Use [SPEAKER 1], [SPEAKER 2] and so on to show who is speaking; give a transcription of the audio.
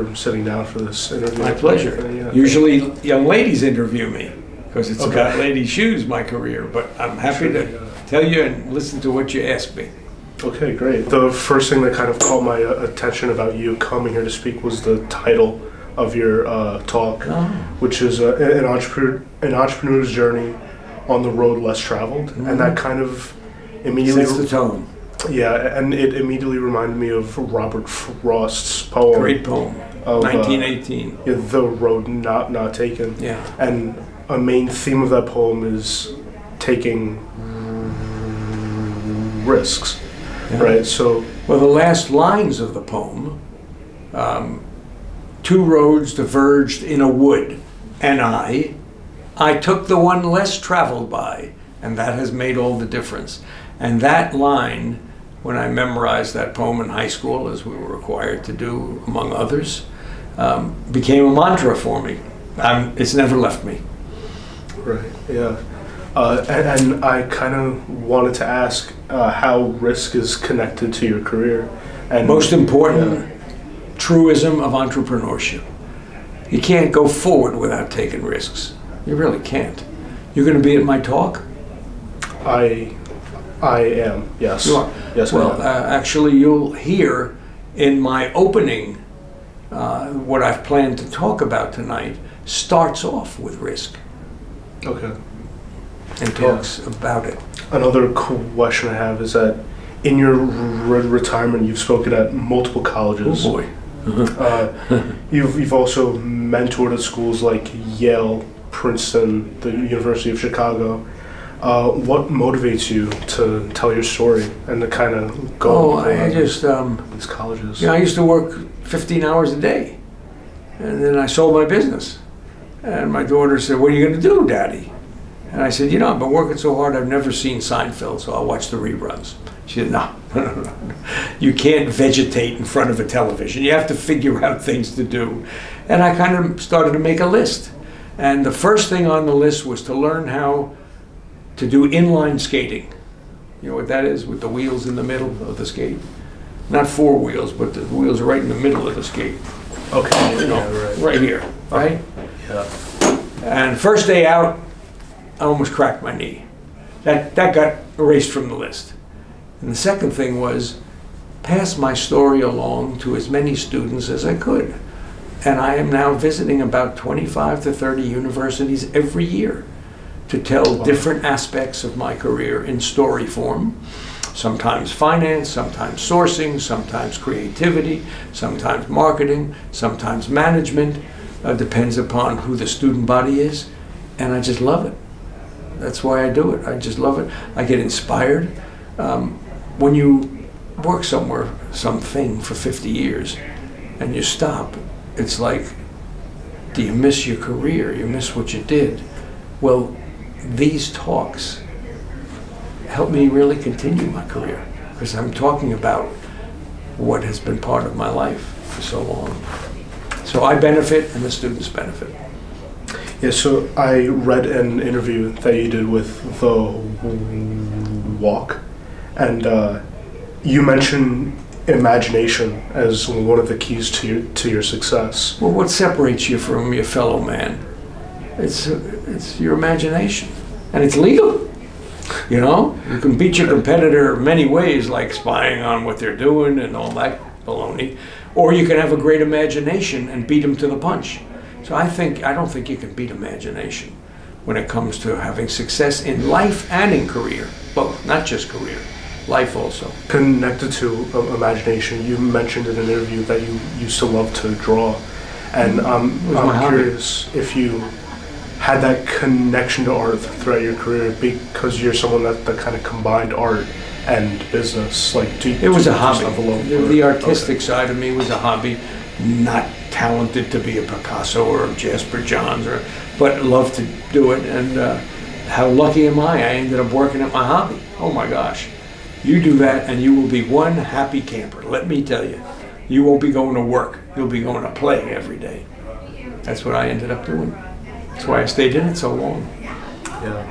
[SPEAKER 1] for sitting down for this interview.
[SPEAKER 2] My pleasure.
[SPEAKER 1] Yeah.
[SPEAKER 2] Usually young ladies interview me because it's got lady shoes, my career, but I'm happy to tell you and listen to what you ask me.
[SPEAKER 1] Okay, great. The first thing that kind of caught my attention about you coming here to speak was the title of your talk, which is an entrepreneur's journey on the road less traveled, and that kind of immediately
[SPEAKER 2] sets the tone.
[SPEAKER 1] Yeah, and it immediately reminded me of Robert Frost's poem.
[SPEAKER 2] Great poem. Of 1918.
[SPEAKER 1] The Road Not Taken.
[SPEAKER 2] Yeah.
[SPEAKER 1] And a main theme of that poem is taking risks, right? So,
[SPEAKER 2] well, the last lines of the poem, two roads diverged in a wood, and I took the one less traveled by, and that has made all the difference. And that line, when I memorized that poem in high school, as we were required to do, among others, became a mantra for me. It's never left me.
[SPEAKER 1] Right, yeah. And I kind of wanted to ask how risk is connected to your career. And
[SPEAKER 2] most important truism of entrepreneurship. You can't go forward without taking risks. You really can't. You're going to be at my talk?
[SPEAKER 1] I am, yes.
[SPEAKER 2] You are?
[SPEAKER 1] Yes,
[SPEAKER 2] well, actually, you'll hear in my opening what I've planned to talk about tonight starts off with risk.
[SPEAKER 1] Okay.
[SPEAKER 2] And talks about it.
[SPEAKER 1] Another question I have is that in your retirement, you've spoken at multiple colleges.
[SPEAKER 2] Oh boy.
[SPEAKER 1] You've also mentored at schools like Yale, Princeton, the University of Chicago. What motivates you to tell your story and to kind of go
[SPEAKER 2] these
[SPEAKER 1] colleges?
[SPEAKER 2] I used to work 15 hours a day, and then I sold my business. And my daughter said, "What are you going to do, Daddy?" And I said, "I've been working so hard, I've never seen Seinfeld, so I'll watch the reruns." She said, no. You can't vegetate in front of a television. You have to figure out things to do. And I kind of started to make a list. And the first thing on the list was to learn how to do inline skating. You know what that is, with the wheels in the middle of the skate? Not four wheels, but the wheels are right in the middle of the skate.
[SPEAKER 1] Okay,
[SPEAKER 2] right here, right?
[SPEAKER 1] Yeah.
[SPEAKER 2] And first day out, I almost cracked my knee. That got erased from the list. And the second thing was pass my story along to as many students as I could. And I am now visiting about 25 to 30 universities every year to tell different aspects of my career in story form. Sometimes finance, sometimes sourcing, sometimes creativity, sometimes marketing, sometimes management. Depends upon who the student body is. And I just love it. That's why I do it. I just love it. I get inspired. When you work somewhere, something for 50 years, and you stop, it's like, do you miss your career? You miss what you did? Well, these talks help me really continue my career, because I'm talking about what has been part of my life for so long. So I benefit, and the students benefit.
[SPEAKER 1] Yeah, so I read an interview that you did with The Walk, and you mentioned imagination as one of the keys to your success.
[SPEAKER 2] Well, what separates you from your fellow man? It's your imagination, and it's legal. You know, you can beat your competitor many ways, like spying on what they're doing and all that baloney, or you can have a great imagination and beat them to the punch. So I don't think you can beat imagination when it comes to having success in life and in career, both, not just career, life also.
[SPEAKER 1] Connected to imagination, you mentioned in an interview that you used to love to draw, and I'm curious if you had that connection to art throughout your career, because you're someone that kind of combined art and business.
[SPEAKER 2] It was a hobby. The artistic side of me was a hobby. Not talented to be a Picasso or a Jasper Johns, but loved to do it. And how lucky am I ended up working at my hobby. Oh my gosh. You do that and you will be one happy camper. Let me tell you. You won't be going to work. You'll be going to play every day. That's what I ended up doing. That's why I stayed in it so long.
[SPEAKER 1] Yeah.